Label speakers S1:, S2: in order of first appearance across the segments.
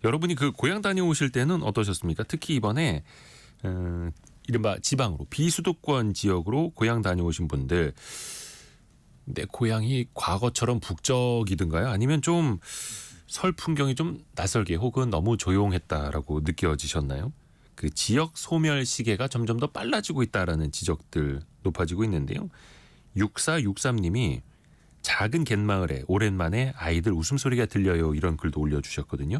S1: 여러분이 그 고향 다녀오실 때는 어떠셨습니까? 특히 이번에 이른바 지방으로 비수도권 지역으로 고향 다녀오신 분들 내 고향이 과거처럼 북적이든가요? 아니면 좀 설 풍경이 좀 낯설게 혹은 너무 조용했다라고 느껴지셨나요? 그 지역 소멸 시계가 점점 더 빨라지고 있다라는 지적들 높아지고 있는데요. 6463님이 작은 갯마을에 오랜만에 아이들 웃음소리가 들려요 이런 글도 올려주셨거든요.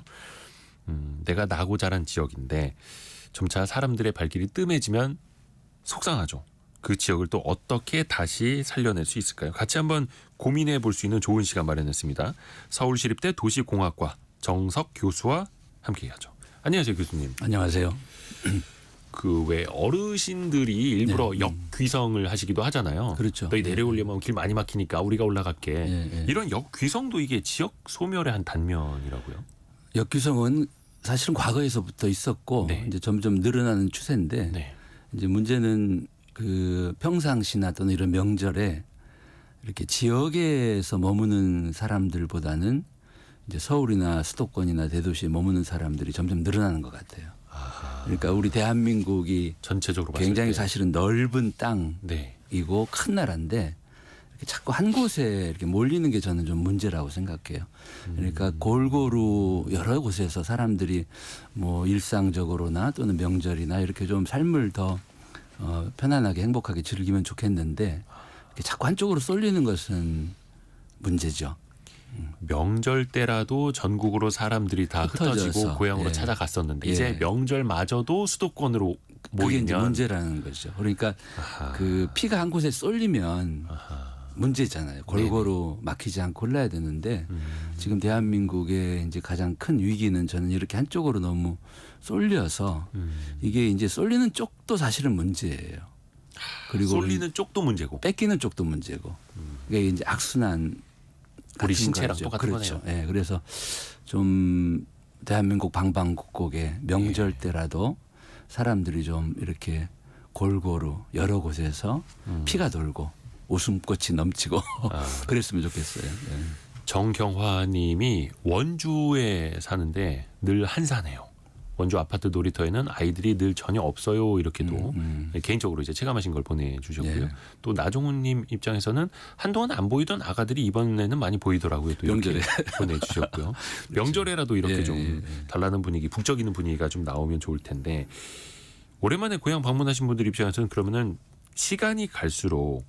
S1: 내가 나고 자란 지역인데 점차 사람들의 발길이 뜸해지면 속상하죠. 그 지역을 또 어떻게 다시 살려낼 수 있을까요? 같이 한번 고민해 볼 수 있는 좋은 시간 마련했습니다. 서울시립대 도시공학과 정석 교수와 함께하죠. 안녕하세요, 교수님.
S2: 안녕하세요.
S1: 그 왜 어르신들이 일부러 역귀성을 하시기도 하잖아요.
S2: 그렇죠.
S1: 너희 내려오려면 길 많이 막히니까 우리가 올라갈게. 이런 역귀성도 이게 지역 소멸의 한 단면이라고요.
S2: 역규성은 사실은 과거에서부터 있었고
S1: 네.
S2: 이제 점점 늘어나는 추세인데
S1: 네.
S2: 이제 문제는 그 평상시나 또는 이런 명절에 이렇게 지역에서 머무는 사람들보다는 이제 서울이나 수도권이나 대도시에 머무는 사람들이 점점 늘어나는 것 같아요. 그러니까 우리 대한민국이
S1: 전체적으로 봤을
S2: 굉장히
S1: 때.
S2: 사실은 넓은 땅이고
S1: 네.
S2: 큰 나라인데 이렇게 자꾸 한 곳에 이렇게 몰리는 게 저는 좀 문제라고 생각해요. 그러니까 골고루 여러 곳에서 사람들이 뭐 일상적으로나 또는 명절이나 이렇게 좀 삶을 더 편안하게 행복하게 즐기면 좋겠는데 이렇게 자꾸 한쪽으로 쏠리는 것은 문제죠.
S1: 명절 때라도 전국으로 사람들이 다 흩어지고
S2: 흩어져서,
S1: 고향으로
S2: 예.
S1: 찾아갔었는데
S2: 예.
S1: 이제 명절마저도 수도권으로
S2: 그게 이제
S1: 모이면
S2: 문제라는 거죠. 그러니까
S1: 아하.
S2: 그 피가 한 곳에 쏠리면 문제잖아요. 골고루 막히지 않고 흘러야 되는데 지금 대한민국의 이제 가장 큰 위기는 저는 이렇게 한쪽으로 너무 쏠려서 이게 이제 쏠리는 쪽도 사실은 문제예요. 그리고
S1: 쏠리는 쪽도 문제고
S2: 뺏기는 쪽도 문제고 이게 이제 악순환
S1: 우리
S2: 같은
S1: 신체랑
S2: 거죠.
S1: 똑같은
S2: 그렇죠.
S1: 거네요.
S2: 예, 그래서 좀 대한민국 방방곡곡에 명절 때라도 사람들이 좀 이렇게 골고루 여러 곳에서 피가 돌고 웃음꽃이 넘치고 그랬으면 좋겠어요. 예.
S1: 정경화님이 원주에 사는데 늘 한산해요. 원주 아파트 놀이터에는 아이들이 늘 전혀 없어요. 이렇게도 개인적으로 이제 체감하신 걸 보내주셨고요.
S2: 네.
S1: 또 나종훈님 입장에서는 한동안 안 보이던 아가들이 이번에는 많이 보이더라고요. 또 이렇게
S2: 명절에.
S1: 보내주셨고요. 명절에라도 이렇게
S2: 예,
S1: 좀
S2: 예,
S1: 달라는 분위기, 북적이는 분위기가 좀 나오면 좋을 텐데 오랜만에 고향 방문하신 분들 입장에서는 그러면은 시간이 갈수록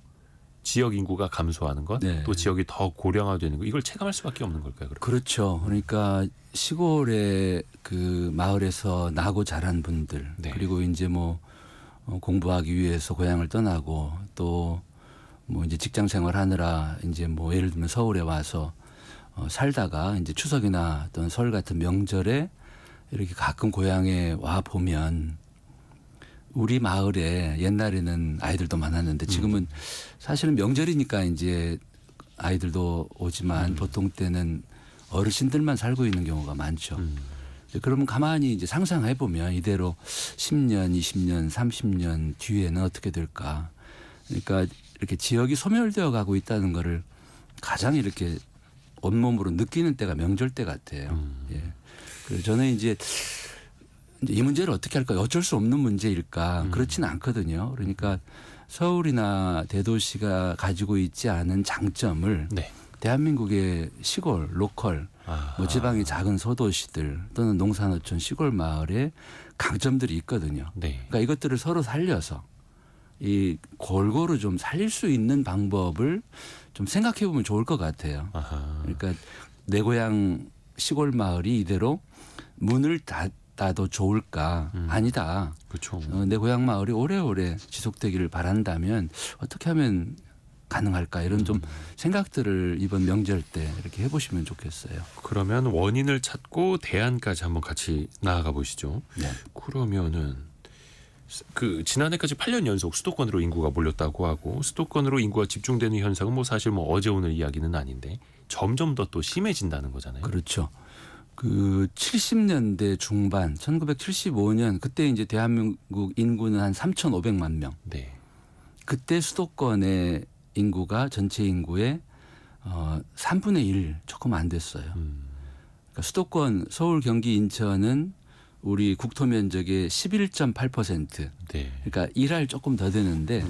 S1: 지역 인구가 감소하는 것,
S2: 네.
S1: 또 지역이 더 고령화되는 것, 이걸 체감할 수밖에 없는 걸까요? 그럼?
S2: 그렇죠. 그러니까 시골에 그 마을에서 나고 자란 분들
S1: 네.
S2: 그리고 이제 뭐 공부하기 위해서 고향을 떠나고 또 뭐 이제 직장 생활하느라 이제 뭐 예를 들면 서울에 와서 살다가 이제 추석이나 어떤 설 같은 명절에 이렇게 가끔 고향에 와 보면 우리 마을에 옛날에는 아이들도 많았는데 지금은 사실은 명절이니까 이제 아이들도 오지만 보통 때는 어르신들만 살고 있는 경우가 많죠. 그러면 가만히 이제 상상해 보면 이대로 10년, 20년, 30년 뒤에는 어떻게 될까. 그러니까 이렇게 지역이 소멸되어 가고 있다는 거를 가장 이렇게 온몸으로 느끼는 때가 명절 때 같아요. 예. 그래서 저는 이제 이 문제를 어떻게 할까? 어쩔 수 없는 문제일까? 그렇지는 않거든요. 그러니까 서울이나 대도시가 가지고 있지 않은 장점을
S1: 네.
S2: 대한민국의 시골, 로컬, 뭐 지방의 작은 소도시들 또는 농산어촌 시골 마을에 강점들이 있거든요.
S1: 네.
S2: 그러니까 이것들을 서로 살려서 이 골고루 좀 살릴 수 있는 방법을 좀 생각해 보면 좋을 것 같아요.
S1: 아하.
S2: 그러니까 내 고향 시골 마을이 이대로 문을 닫아도 좋을까? 아니다.
S1: 그렇죠.
S2: 내 고향 마을이 오래오래 지속되기를 바란다면 어떻게 하면 가능할까? 이런 좀 생각들을 이번 명절 때 이렇게 해보시면 좋겠어요.
S1: 그러면 원인을 찾고 대안까지 한번 같이 나아가 보시죠.
S2: 네.
S1: 그러면은 그 지난해까지 8년 연속 수도권으로 인구가 몰렸다고 하고 수도권으로 인구가 집중되는 현상은 뭐 사실 뭐 어제 오늘 이야기는 아닌데 점점 더 또 심해진다는 거잖아요.
S2: 그렇죠. 그 70년대 중반 1975년 그때 이제 대한민국 인구는 한 3,500만 명.
S1: 네.
S2: 그때 수도권의 인구가 전체 인구의 3분의 1 조금 안 됐어요. 그러니까 수도권 서울, 경기, 인천은 우리 국토 면적의 11.8%.
S1: 네.
S2: 그러니까 일할 조금 더 되는데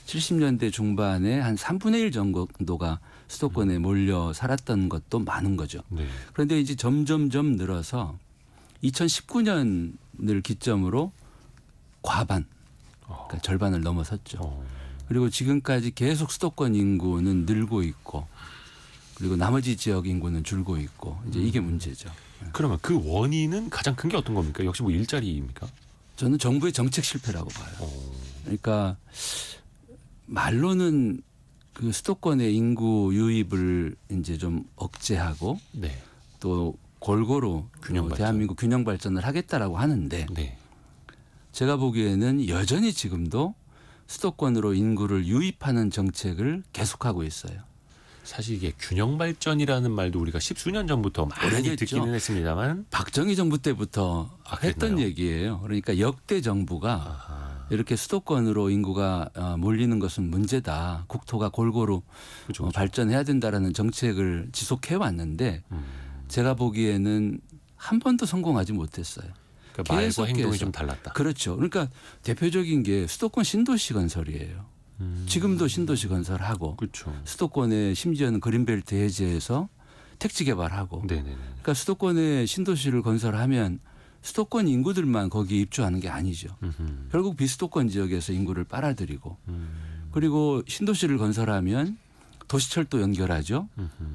S2: 70년대 중반에 한 3분의 1 정도가 수도권에 몰려 살았던 것도 많은 거죠.
S1: 네.
S2: 그런데 이제 점점점 늘어서 2019년을 기점으로 과반, 그러니까 절반을 넘어섰죠. 그리고 지금까지 계속 수도권 인구는 늘고 있고 그리고 나머지 지역 인구는 줄고 있고 이제 이게 문제죠.
S1: 그러면 그 원인은 가장 큰 게 어떤 겁니까? 역시 뭐 일자리입니까?
S2: 저는 정부의 정책 실패라고 봐요. 그러니까 말로는 그 수도권의 인구 유입을 이제 좀 억제하고
S1: 네.
S2: 또 골고루
S1: 균형 발전.
S2: 대한민국 균형 발전을 하겠다라고 하는데
S1: 네.
S2: 제가 보기에는 여전히 지금도 수도권으로 인구를 유입하는 정책을 계속하고 있어요.
S1: 사실 이게 균형 발전이라는 말도 우리가 십수년 전부터 많이
S2: 오래됐죠.
S1: 듣기는 했습니다만
S2: 박정희 정부 때부터 했던
S1: 그랬나요?
S2: 얘기예요. 그러니까 역대 정부가
S1: 아하.
S2: 이렇게 수도권으로 인구가 몰리는 것은 문제다. 국토가 골고루
S1: 그죠, 그죠.
S2: 발전해야 된다라는 정책을 지속해 왔는데 제가 보기에는 한 번도 성공하지 못했어요.
S1: 그러니까 말과
S2: 계속해서.
S1: 행동이 좀 달랐다.
S2: 그렇죠. 그러니까 대표적인 게 수도권 신도시 건설이에요. 지금도 신도시 건설하고
S1: 그렇죠.
S2: 수도권에 심지어는 그린벨트 해제해서 택지 개발하고
S1: 네네네.
S2: 그러니까 수도권에 신도시를 건설하면 수도권 인구들만 거기 입주하는 게 아니죠. 결국 비수도권 지역에서 인구를 빨아들이고 그리고 신도시를 건설하면 도시철도 연결하죠.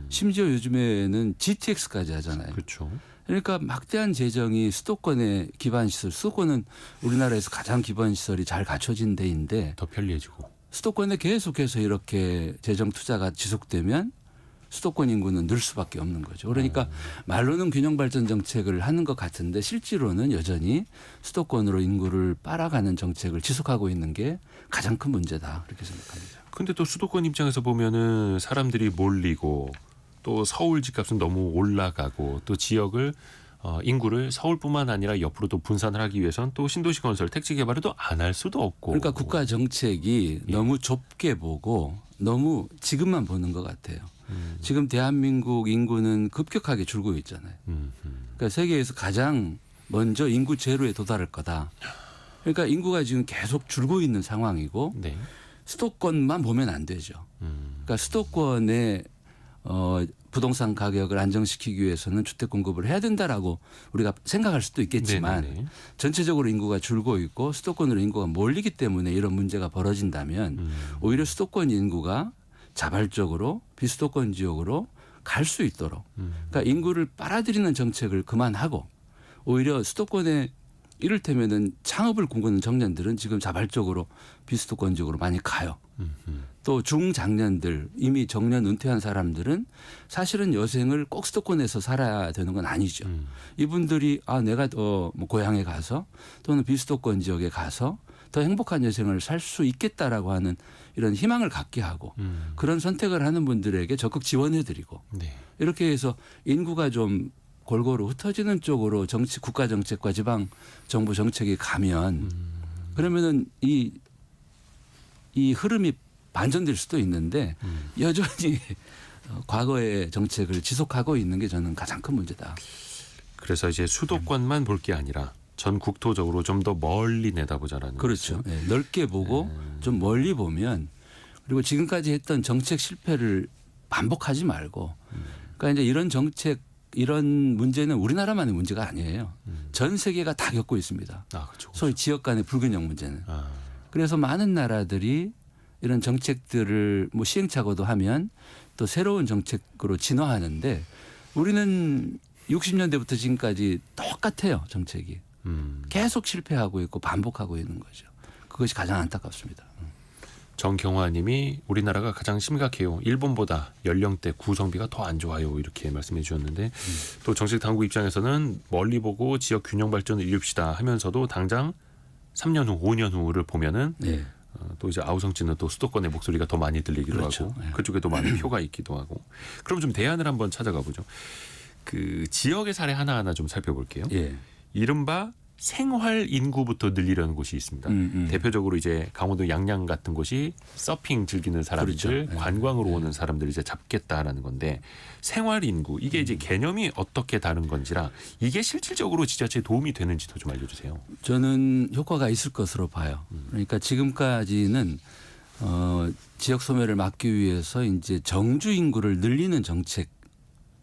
S2: 심지어 요즘에는 GTX까지 하잖아요.
S1: 그렇죠.
S2: 그러니까 막대한 재정이 수도권의 기반시설, 수도권은 우리나라에서 가장 기반시설이 잘 갖춰진 데인데
S1: 더 편리해지고.
S2: 수도권에 계속해서 이렇게 재정 투자가 지속되면 수도권 인구는 늘 수밖에 없는 거죠. 그러니까 말로는 균형 발전 정책을 하는 것 같은데 실제로는 여전히 수도권으로 인구를 빨아가는 정책을 지속하고 있는 게 가장 큰 문제다. 그렇게 생각합니다.
S1: 근데 또 수도권 입장에서 보면은 사람들이 몰리고 또 서울 집값은 너무 올라가고 또 지역을 인구를 서울뿐만 아니라 옆으로 또 분산을 하기 위해서는 또 신도시 건설, 택지 개발을 또 안 할 수도 없고.
S2: 그러니까 국가 정책이 너무 좁게 보고 너무 지금만 보는 것 같아요. 지금 대한민국 인구는 급격하게 줄고 있잖아요. 그러니까 세계에서 가장 먼저 인구 제로에 도달할 거다. 그러니까 인구가 지금 계속 줄고 있는 상황이고
S1: 네.
S2: 수도권만 보면 안 되죠. 그러니까 수도권의 부동산 가격을 안정시키기 위해서는 주택 공급을 해야 된다라고 우리가 생각할 수도 있겠지만
S1: 네네네.
S2: 전체적으로 인구가 줄고 있고 수도권으로 인구가 몰리기 때문에 이런 문제가 벌어진다면 오히려 수도권 인구가 자발적으로 비수도권 지역으로 갈 수 있도록 그러니까 인구를 빨아들이는 정책을 그만하고 오히려 수도권에 이를테면은 창업을 꿈꾸는 청년들은 지금 자발적으로 비수도권 지역으로 많이 가요. 또 중장년들 이미 정년 은퇴한 사람들은 사실은 여생을 꼭 수도권에서 살아야 되는 건 아니죠. 이분들이 내가 뭐 고향에 가서 또는 비수도권 지역에 가서 더 행복한 여생을 살 수 있겠다라고 하는 이런 희망을 갖게 하고 그런 선택을 하는 분들에게 적극 지원해드리고
S1: 네. 이렇게
S2: 이렇게 해서 인구가 좀 골고루 흩어지는 쪽으로 국가 정책과 지방 정부 정책이 가면 그러면은 이 흐름이 반전될 수도 있는데 여전히 과거의 정책을 지속하고 있는 게 저는 가장 큰 문제다.
S1: 그래서 이제 수도권만 볼 게 아니라 전 국토적으로 좀 더 멀리 내다보자라는.
S2: 그렇죠. 네, 넓게 보고 좀 멀리 보면 그리고 지금까지 했던 정책 실패를 반복하지 말고 그러니까 이제 이런 정책 이런 문제는 우리나라만의 문제가 아니에요. 전 세계가 다 겪고 있습니다.
S1: 그렇죠.
S2: 소위 지역 간의 불균형 문제는.
S1: 아,
S2: 그래서 많은 나라들이 이런 정책들을 뭐 시행착오도 하면 또 새로운 정책으로 진화하는데 우리는 60년대부터 지금까지 똑같아요. 정책이. 계속 실패하고 있고 반복하고 있는 거죠. 그것이 가장 안타깝습니다.
S1: 정경화님이 우리나라가 가장 심각해요. 일본보다 연령대 구성비가 더 안 좋아요. 이렇게 말씀해 주셨는데 또 정책 당국 입장에서는 멀리 보고 지역 균형 발전을 이룹시다 하면서도 당장 3년 후, 5년 후를 보면은
S2: 네.
S1: 또 이제 아우성지는 또 수도권의 목소리가 더 많이 들리기도
S2: 그렇죠.
S1: 하고
S2: 네.
S1: 그쪽에도 많은 표가 있기도 하고. 그럼 좀 대안을 한번 찾아가 보죠. 그 지역의 사례 하나하나 좀 살펴볼게요.
S2: 예.
S1: 이른바 생활 인구부터 늘리려는 곳이 있습니다. 대표적으로 이제 강원도 양양 같은 곳이 서핑 즐기는 사람들,
S2: 그렇죠.
S1: 관광으로 오는 사람들을 이제 잡겠다라는 건데 생활 인구 이게 이제 개념이 어떻게 다른 건지라 이게 실질적으로 지자체에 도움이 되는지도 좀 알려주세요.
S2: 저는 효과가 있을 것으로 봐요. 그러니까 지금까지는 지역 소멸을 막기 위해서 이제 정주 인구를 늘리는 정책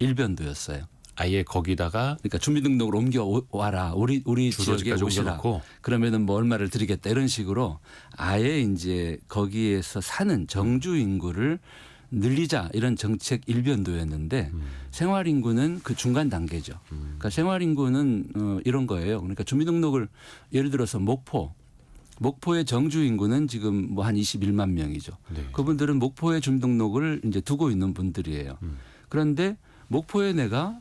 S2: 일변도였어요.
S1: 아예 거기다가
S2: 그러니까 주민등록을 옮겨 와라. 우리 지역에
S1: 주소지까지
S2: 오시라.
S1: 옮겨놓고
S2: 그러면은 뭐 얼마를 드리겠다 이런 식으로 아예 이제 거기에서 사는 정주 인구를 늘리자 이런 정책 일변도였는데 생활 인구는 그 중간 단계죠. 그러니까 생활 인구는 이런 거예요. 그러니까 주민등록을 예를 들어서 목포의 정주 인구는 지금 뭐 한 21만 명이죠.
S1: 네.
S2: 그분들은 목포에 주민등록을 이제 두고 있는 분들이에요. 그런데 목포에 내가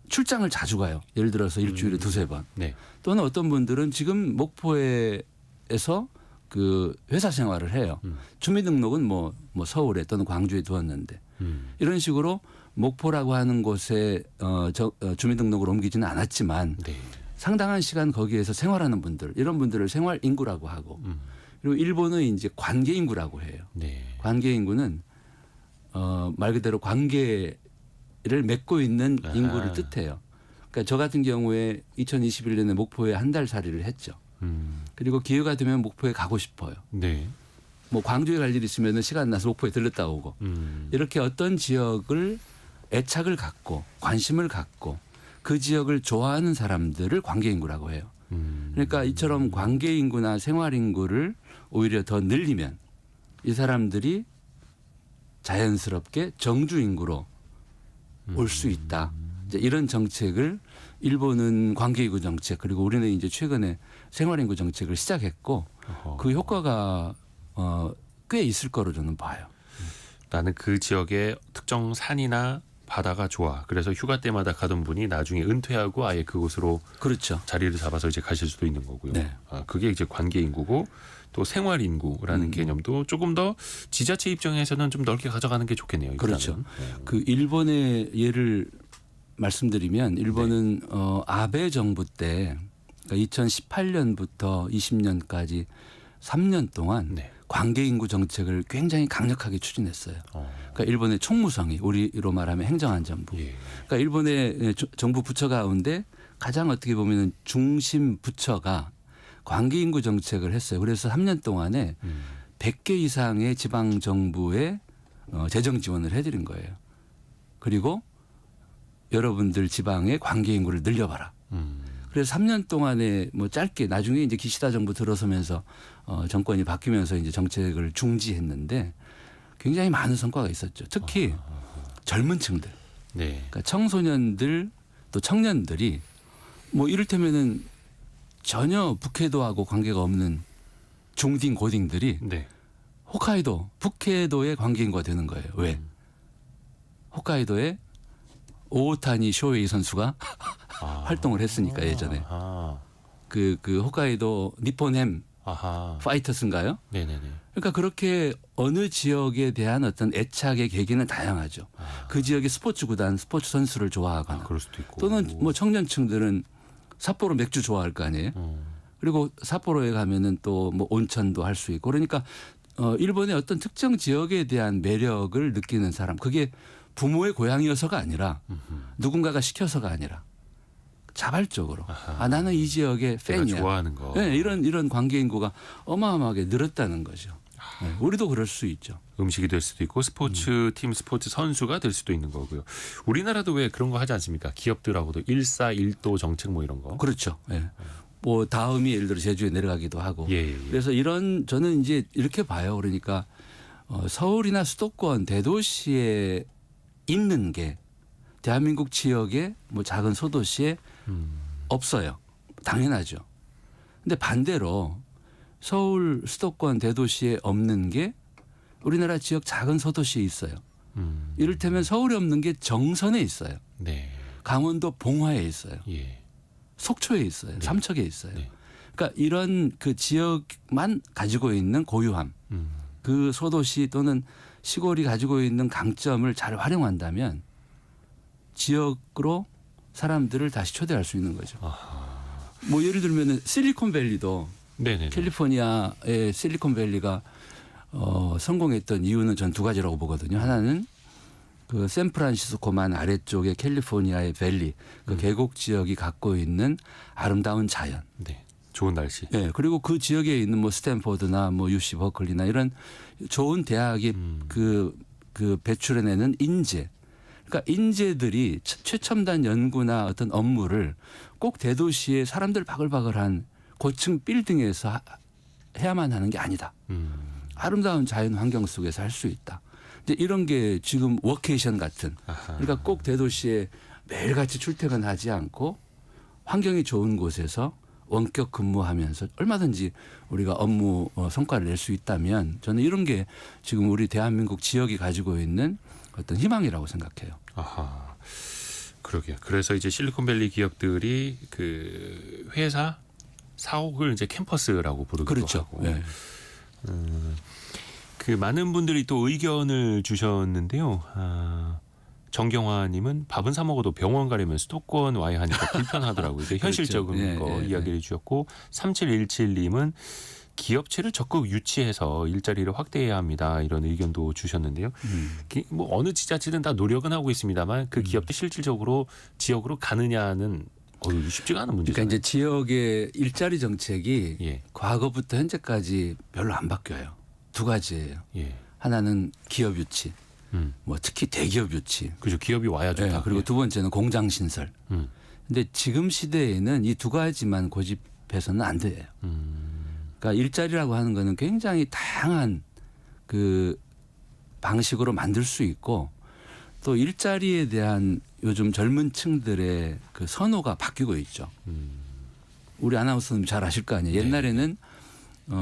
S2: 출장을 자주 가요. 예를 들어서 일주일에 두세 번.
S1: 네.
S2: 또는 어떤 분들은 지금 목포에서 그 회사 생활을 해요. 주민등록은 뭐 서울에 또는 광주에 두었는데 이런 식으로 목포라고 하는 곳에 주민등록을 옮기지는 않았지만
S1: 네.
S2: 상당한 시간 거기에서 생활하는 분들 이런 분들을 생활 인구라고 하고 그리고 일본은 이제 관계 인구라고 해요.
S1: 네.
S2: 관계 인구는 말 그대로 관계를 맺고 있는
S1: 아하.
S2: 인구를 뜻해요. 그러니까 저 같은 경우에 2021년에 목포에 한 달 살이를 했죠. 그리고 기회가 되면 목포에 가고 싶어요.
S1: 네.
S2: 뭐 광주에 갈 일 있으면 시간 나서 목포에 들렀다 오고 이렇게 어떤 지역을 애착을 갖고 관심을 갖고 그 지역을 좋아하는 사람들을 관계 인구라고 해요. 그러니까 이처럼 관계 인구나 생활 인구를 오히려 더 늘리면 이 사람들이 자연스럽게 정주 인구로 올 수 있다. 이제 이런 정책을 일본은 관계인구 정책 그리고 우리는 이제 최근에 생활인구 정책을 시작했고
S1: 어허.
S2: 그 효과가 꽤 있을 거로 저는 봐요.
S1: 나는 그 지역의 특정 산이나 바다가 좋아. 그래서 휴가 때마다 가던 분이 나중에 은퇴하고 아예 그곳으로
S2: 그렇죠.
S1: 자리를 잡아서 이제 가실 수도 있는 거고요.
S2: 네.
S1: 그게 이제 관계 인구고 또 생활 인구라는 개념도 조금 더 지자체 입장에서는 좀 넓게 가져가는 게 좋겠네요. 일단은.
S2: 그렇죠.
S1: 네.
S2: 그 일본의 예를 말씀드리면 일본은 아베 정부 때 그러니까 2018년부터 20년까지 3년 동안
S1: 네.
S2: 관계 인구 정책을 굉장히 강력하게 추진했어요. 그러니까 일본의 총무성이 우리로 말하면 행정안전부.
S1: 예.
S2: 그러니까 일본의 정부 부처 가운데 가장 어떻게 보면 중심 부처가 관계 인구 정책을 했어요. 그래서 3년 동안에 100개 이상의 지방 정부에 재정 지원을 해드린 거예요. 그리고 여러분들 지방의 관계 인구를 늘려봐라. 그래서 3년 동안에 뭐 짧게 나중에 이제 기시다 정부 들어서면서 정권이 바뀌면서 이제 정책을 중지했는데 굉장히 많은 성과가 있었죠. 특히 젊은 층들,
S1: 네.
S2: 그러니까 청소년들 또 청년들이 뭐 이를테면은 전혀 북해도하고 관계가 없는 중딩 고딩들이
S1: 네.
S2: 홋카이도, 북해도의 관계 인구가 되는 거예요. 왜? 홋카이도에 오오타니 쇼헤이 선수가 활동을 했으니까 예전에
S1: 아하.
S2: 그 홋카이도 니폰햄
S1: 아하.
S2: 파이터스인가요?
S1: 네네네.
S2: 그러니까 그렇게 어느 지역에 대한 어떤 애착의 계기는 다양하죠. 그 지역의 스포츠 구단, 스포츠 선수를 좋아하거나
S1: 그럴 수도 있고.
S2: 또는 뭐 청년층들은 삿포로 맥주 좋아할 거 아니에요. 그리고 삿포로에 가면은 또 뭐 온천도 할 수 있고 그러니까 일본의 어떤 특정 지역에 대한 매력을 느끼는 사람 그게 부모의 고향이어서가 아니라 누군가가 시켜서가 아니라 자발적으로 나는 이 지역의
S1: 내가
S2: 팬이야.
S1: 좋아하는 거.
S2: 네, 이런 관계 인구가 어마어마하게 늘었다는 거죠. 네, 우리도 그럴 수 있죠.
S1: 음식이 될 수도 있고 스포츠 팀 스포츠 선수가 될 수도 있는 거고요. 우리나라도 왜 그런 거 하지 않습니까? 기업들하고도 1사1도 정책 뭐 이런 거.
S2: 그렇죠. 예. 뭐 다음이 예를 들어 제주에 내려가기도 하고.
S1: 예, 예.
S2: 그래서 저는 이제 이렇게 봐요. 그러니까 서울이나 수도권 대도시에 있는 게 대한민국 지역의 뭐 작은 소도시에 없어요. 당연하죠. 근데 반대로 서울 수도권 대도시에 없는 게 우리나라 지역 작은 소도시에 있어요. 이를테면 서울에 없는 게 정선에 있어요.
S1: 네.
S2: 강원도 봉화에 있어요.
S1: 예.
S2: 속초에 있어요.
S1: 네.
S2: 삼척에 있어요.
S1: 네.
S2: 그러니까 이런 그 지역만 가지고 있는 고유함, 그 소도시 또는 시골이 가지고 있는 강점을 잘 활용한다면 지역으로 사람들을 다시 초대할 수 있는 거죠. 뭐 예를 들면 실리콘밸리도
S1: 네네.
S2: 캘리포니아의 실리콘밸리가 성공했던 이유는 전 두 가지라고 보거든요. 하나는 그 샌프란시스코만 아래쪽의 캘리포니아의 밸리 그 계곡 지역이 갖고 있는 아름다운 자연.
S1: 네. 좋은 날씨.
S2: 네, 그리고 그 지역에 있는 뭐 스탠포드나 뭐 UC 버클리나 이런 좋은 대학이 그 배출해내는 인재. 그러니까 인재들이 최첨단 연구나 어떤 업무를 꼭 대도시의 사람들 바글바글한 고층 빌딩에서 해야만 하는 게 아니다. 아름다운 자연 환경 속에서 할 수 있다. 근데 이런 게 지금 워케이션 같은. 그러니까 꼭 대도시에 매일같이 출퇴근하지 않고 환경이 좋은 곳에서 원격 근무하면서 얼마든지 우리가 업무 성과를 낼 수 있다면 저는 이런 게 지금 우리 대한민국 지역이 가지고 있는 어떤 희망이라고 생각해요.
S1: 아하. 그러게요. 그래서 이제 실리콘밸리 기업들이 그 회사 사옥을 이제 캠퍼스라고 부르기도
S2: 그렇죠.
S1: 하고.
S2: 네.
S1: 그 많은 분들이 또 의견을 주셨는데요. 정경화님은 밥은 사 먹어도 병원 가려면 수도권 와야 하니까 불편하더라고요. 이제 현실적인
S2: 그렇죠.
S1: 거
S2: 네.
S1: 이야기를 주셨고 3717님은 기업체를 적극 유치해서 일자리를 확대해야 합니다. 이런 의견도 주셨는데요. 뭐 어느 지자체든 다 노력은 하고 있습니다만 그 기업도 실질적으로 지역으로 가느냐는 쉽지가 않은 문제죠.
S2: 그러니까 이제 지역의 일자리 정책이
S1: 예.
S2: 과거부터 현재까지 별로 안 바뀌어요. 두 가지예요.
S1: 예.
S2: 하나는 기업 유치, 뭐 특히 대기업 유치.
S1: 그죠. 기업이 와야 좋다.
S2: 네, 그리고 두 번째는 공장 신설. 근데 지금 시대에는 이 두 가지만 고집해서는 안 돼요. 그러니까 일자리라고 하는 거는 굉장히 다양한 그 방식으로 만들 수 있고 또 일자리에 대한 요즘 젊은 층들의 그 선호가 바뀌고 있죠. 우리 아나운서님 잘 아실 거 아니에요. 옛날에는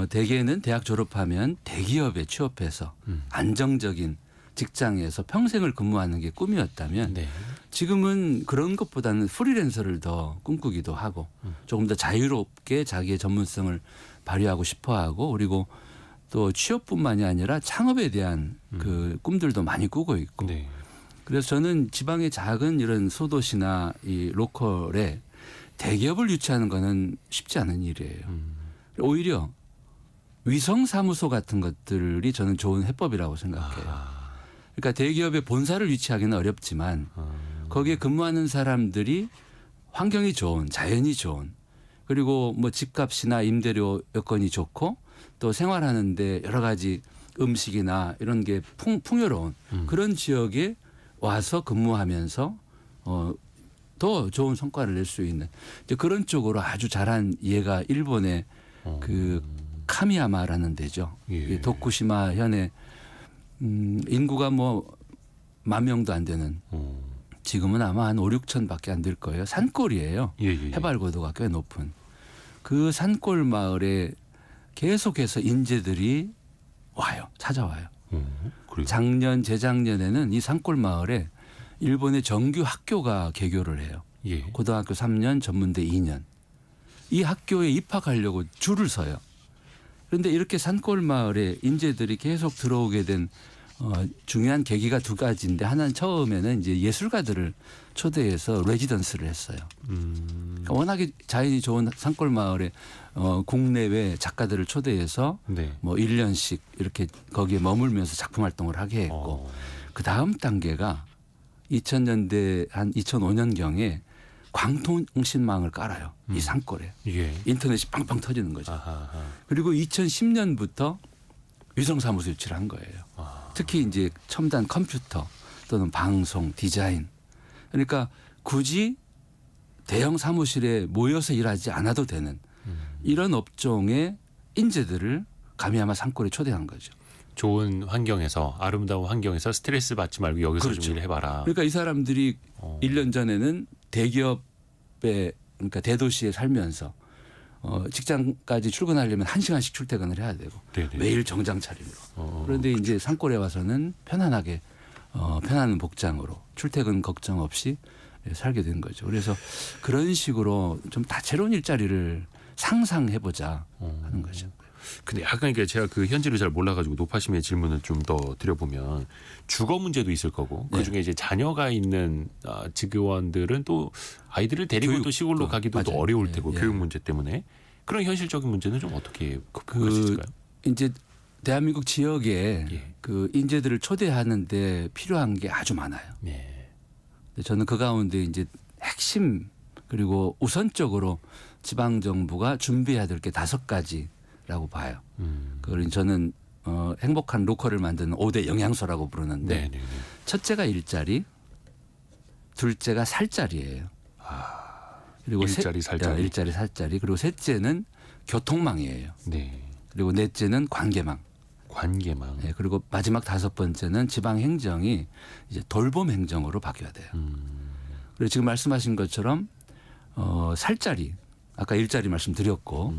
S2: 대개는 대학 졸업하면 대기업에 취업해서 안정적인 직장에서 평생을 근무하는 게 꿈이었다면
S1: 네.
S2: 지금은 그런 것보다는 프리랜서를 더 꿈꾸기도 하고 조금 더 자유롭게 자기의 전문성을 발휘하고 싶어하고 그리고 또 취업뿐만이 아니라 창업에 대한 그 꿈들도 많이 꾸고 있고
S1: 네.
S2: 그래서 저는 지방의 작은 이런 소도시나 이 로컬에 대기업을 유치하는 거는 쉽지 않은 일이에요. 오히려 위성사무소 같은 것들이 저는 좋은 해법이라고 생각해요. 그러니까 대기업의 본사를 유치하기는 어렵지만 거기에 근무하는 사람들이 환경이 좋은, 자연이 좋은 그리고 뭐 집값이나 임대료 여건이 좋고 또 생활하는데 여러 가지 음식이나 이런 게 풍요로운 그런 지역에 와서 근무하면서 더 좋은 성과를 낼 수 있는 이제 그런 쪽으로 아주 잘한 예가 일본의 그 카미야마라는 데죠.
S1: 예.
S2: 도쿠시마 현에 인구가 뭐 10,000명도 안 되는 지금은 아마 한 5, 6천밖에 안 될 거예요. 산골이에요.
S1: 예, 예, 예.
S2: 해발 고도가 꽤 높은 그 산골 마을에 계속해서 인재들이 와요. 찾아와요.
S1: 그래요?
S2: 작년 재작년에는 이 산골 마을에 일본의 정규 학교가 개교를 해요.
S1: 예.
S2: 고등학교 3년, 전문대 2년. 이 학교에 입학하려고 줄을 서요. 그런데 이렇게 산골 마을에 인재들이 계속 들어오게 된 중요한 계기가 두 가지인데 하나는 처음에는 이제 예술가들을 초대해서 레지던스를 했어요. 그러니까 워낙에 자연이 좋은 산골 마을에 국내외 작가들을 초대해서
S1: 네.
S2: 뭐 1년씩 이렇게 거기에 머물면서 작품 활동을 하게 했고 그 다음 단계가 2000년대 한 2005년경에 광통신망을 깔아요. 이 산골에.
S1: 예.
S2: 인터넷이 빵빵 터지는 거죠.
S1: 아하.
S2: 그리고 2010년부터 위성사무소 유치를 한 거예요. 특히 이제 첨단 컴퓨터 또는 방송, 디자인. 그러니까 굳이 대형 사무실에 모여서 일하지 않아도 되는 이런 업종의 인재들을 가미야마 산골에 초대한 거죠.
S1: 좋은 환경에서 아름다운 환경에서 스트레스 받지 말고 여기서
S2: 그렇죠.
S1: 좀 일해봐라.
S2: 그러니까 이 사람들이 1년 전에는 대기업에 그러니까 대도시에 살면서 직장까지 출근하려면 1시간씩 출퇴근을 해야 되고
S1: 네네.
S2: 매일 정장 차림으로. 그런데 이제 산골에 와서는 편안하게 편안한 복장으로 출퇴근 걱정 없이 살게 된 거죠. 그래서 그런 식으로 좀 다채로운 일자리를 상상해보자 하는 거죠.
S1: 근데 약간 이게 제가 그 현지를 잘 몰라가지고 노파심의 질문을 좀 더 드려보면 주거 문제도 있을 거고
S2: 네.
S1: 그중에 이제 자녀가 있는 직원들은 또 아이들을 데리고
S2: 교육,
S1: 또 시골로
S2: 또,
S1: 가기도 또
S2: 맞아요.
S1: 어려울
S2: 예,
S1: 테고
S2: 예.
S1: 교육 문제 때문에 그런 현실적인 문제는 좀 어떻게 극복할 수 있을까요?
S2: 이제 대한민국 지역에
S1: 예.
S2: 그 인재들을 초대하는데 필요한 게 아주 많아요.
S1: 네.
S2: 근데 저는 그 가운데 이제 핵심 그리고 우선적으로 지방 정부가 준비해야 될 게 5가지라고 봐요. 그걸 저는 행복한 로컬을 만드는 5대 영양소라고 부르는데
S1: 네, 네, 네.
S2: 첫째가 일자리, 둘째가 살자리예요. 그리고
S1: 일자리, 살자리.
S2: 일자리, 살자리. 그리고 셋째는 교통망이에요.
S1: 네.
S2: 그리고 넷째는 관계망.
S1: 관계망.
S2: 네, 그리고 마지막 5번째는 지방 행정이 이제 돌봄 행정으로 바뀌어야 돼요. 그리고 지금 말씀하신 것처럼 살자리, 아까 일자리 말씀드렸고,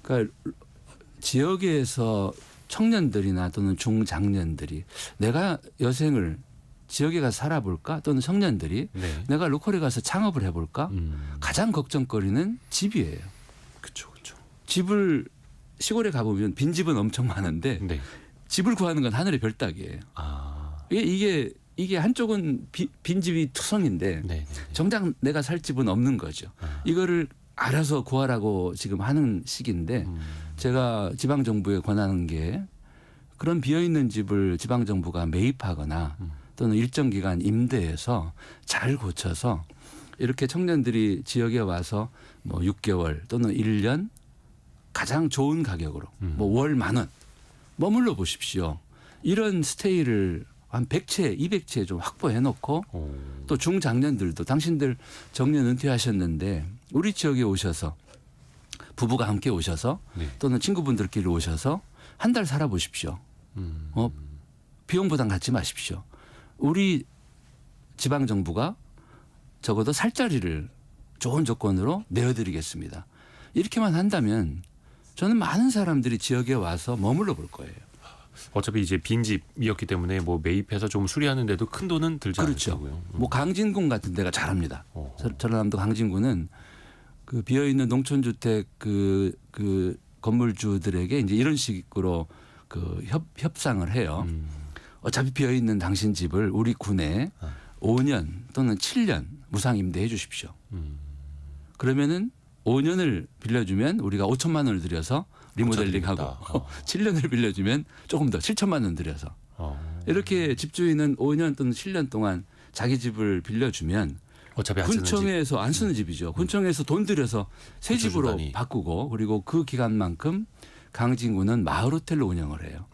S2: 그러니까 지역에서 청년들이나 또는 중장년들이 내가 여생을 지역에 가서 살아볼까 또는 청년들이
S1: 네.
S2: 내가 로컬에 가서 창업을 해볼까 가장 걱정거리는 집이에요.
S1: 그렇죠, 그렇죠.
S2: 집을 시골에 가보면 빈집은 엄청 많은데
S1: 네.
S2: 집을 구하는 건 하늘의 별따기예요.
S1: 아,
S2: 이게 한쪽은 빈집이 투성인데
S1: 네, 네, 네.
S2: 정작 내가 살 집은 없는 거죠. 이거를 알아서 구하라고 지금 하는 시기인데 제가 지방 정부에 권하는 게 그런 비어 있는 집을 지방 정부가 매입하거나 또는 일정 기간 임대해서 잘 고쳐서 이렇게 청년들이 지역에 와서 뭐 6개월 또는 1년 가장 좋은 가격으로 뭐 월 10,000원 머물러 보십시오. 이런 스테이를 한 100채, 200채 좀 확보해 놓고
S1: 오.
S2: 또 중장년들도 당신들 정년 은퇴하셨는데 우리 지역에 오셔서 부부가 함께 오셔서
S1: 네.
S2: 또는 친구분들끼리 오셔서 한 달 살아보십시오. 비용 부담 갖지 마십시오. 우리 지방 정부가 적어도 살자리를 좋은 조건으로 내어드리겠습니다. 이렇게만 한다면 저는 많은 사람들이 지역에 와서 머물러 볼 거예요.
S1: 어차피 이제 빈집이었기 때문에 뭐 매입해서 좀 수리하는데도 큰 돈은 들지
S2: 그렇죠.
S1: 않고요.
S2: 뭐 강진군 같은 데가 잘합니다.
S1: 어허.
S2: 전라남도 강진군은 그 비어 있는 농촌주택 그 건물주들에게 이제 이런 식으로 그 협상을 해요. 어차피 비어 있는 당신 집을 우리 군에 5년 또는 7년 무상 임대해 주십시오. 그러면은 5년을 빌려주면 우리가 5천만 원을 들여서 리모델링하고
S1: 어.
S2: 7년을 빌려주면 조금 더 7천만 원 들여서 이렇게 집주인은 5년 또는 7년 동안 자기 집을 빌려주면
S1: 어차피 안 쓰는 집.
S2: 군청에서 안 쓰는 집이죠. 군청에서 돈 들여서 새 집으로
S1: 고쳐주다니.
S2: 바꾸고 그리고 그 기간만큼 강진구는 마을 호텔로 운영을 해요.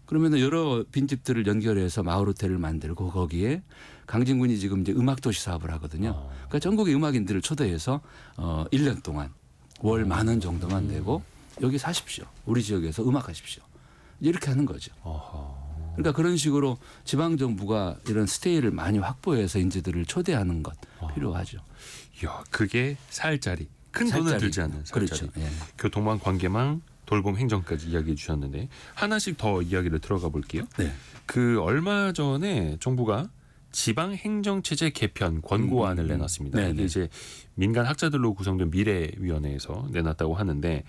S2: 그러면 여러 빈집들을 연결해서 마을 호텔을 만들고 거기에 강진군이 지금 이제 음악도시 사업을 하거든요. 그러니까 전국의 음악인들을 초대해서 1년 동안 월 10,000원 정도만 내고 여기 사십시오. 우리 지역에서 음악하십시오. 이렇게 하는 거죠.
S1: 어허.
S2: 그러니까 그런 식으로 지방 정부가 이런 스테이를 많이 확보해서 인재들을 초대하는 것 필요하죠.
S1: 이야, 그게 살자리. 큰 돈은
S2: 살자리.
S1: 들지 않는 살자리.
S2: 그렇죠. 예.
S1: 교통망, 관계망, 돌봄, 행정까지 이야기해 주셨는데 하나씩 더 이야기를 들어가 볼게요.
S2: 네.
S1: 그 얼마 전에 정부가 지방 행정 체제 개편 권고안을 내놨습니다.
S2: 네네.
S1: 이게 이제 민간 학자들로 구성된 미래위원회에서 내놨다고 하는데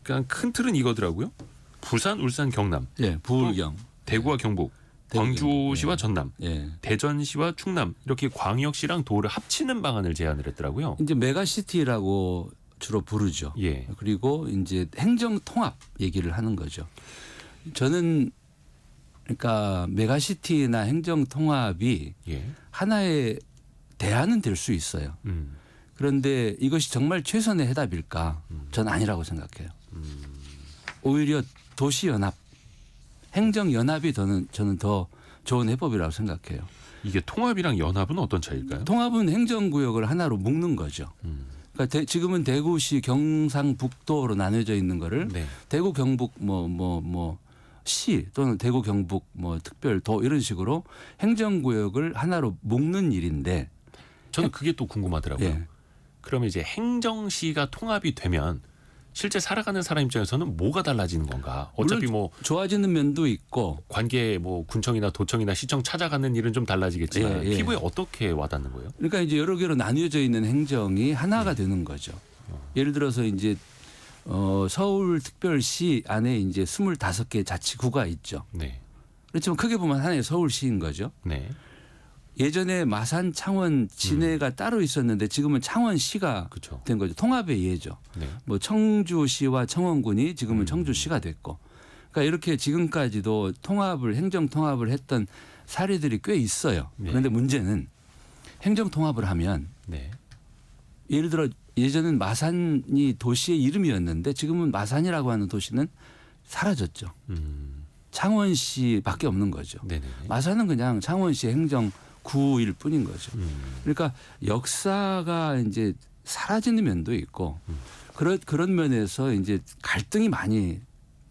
S1: 그냥 큰 틀은 이거더라고요. 부산, 울산, 경남,
S2: 예, 부울경.
S1: 대구와 경북,
S2: 대구,
S1: 광주시와
S2: 예.
S1: 전남,
S2: 예.
S1: 대전시와 충남 이렇게 광역시랑 도를 합치는 방안을 제안을 했더라고요.
S2: 이제 메가시티라고 주로 부르죠.
S1: 예.
S2: 그리고 이제 행정 통합 얘기를 하는 거죠. 저는 그러니까 메가시티나 행정 통합이
S1: 예.
S2: 하나의 대안은 될 수 있어요. 그런데 이것이 정말 최선의 해답일까? 저는 아니라고 생각해요. 오히려 도시 연합, 행정 연합이 저는 더 좋은 해법이라고 생각해요.
S1: 이게 통합이랑 연합은 어떤 차이일까요?
S2: 통합은 행정구역을 하나로 묶는 거죠. 그러니까 지금은 대구시 경상북도로 나눠져 있는 거를
S1: 네.
S2: 대구 경북 시 또는 대구 경북 특별도 이런 식으로 행정구역을 하나로 묶는 일인데
S1: 저는 그게 또 궁금하더라고요.
S2: 예.
S1: 그러면 이제 행정시가 통합이 되면 실제 살아가는 사람 입장에서는 뭐가 달라지는 건가? 어차피
S2: 물론
S1: 뭐
S2: 좋아지는 면도 있고
S1: 관계 뭐 군청이나 도청이나 시청 찾아가는 일은 좀 달라지겠지만
S2: 예, 예.
S1: 피부에 어떻게 와닿는 거예요?
S2: 그러니까 이제 여러 개로 나뉘어져 있는 행정이 하나가 되는 거죠. 예를 들어서 이제 서울특별시 안에 이제 25개 자치구가 있죠.
S1: 네.
S2: 그렇지만 크게 보면 하나의 서울시인 거죠.
S1: 네.
S2: 예전에 마산, 창원, 진해가 따로 있었는데 지금은 창원시가
S1: 그렇죠.
S2: 된 거죠. 통합의 예죠.
S1: 네.
S2: 뭐 청주시와 청원군이 지금은 청주시가 됐고, 그러니까 이렇게 지금까지도 행정 통합을 했던 사례들이 꽤 있어요.
S1: 네.
S2: 그런데 문제는 행정 통합을 하면
S1: 네.
S2: 예를 들어 예전엔 마산이 도시의 이름이었는데 지금은 마산이라고 하는 도시는 사라졌죠. 창원시밖에 없는 거죠.
S1: 네네.
S2: 마산은 그냥 창원시 행정구일 뿐인 거죠. 그러니까 역사가 이제 사라지는 면도 있고 그런 면에서 이제 갈등이 많이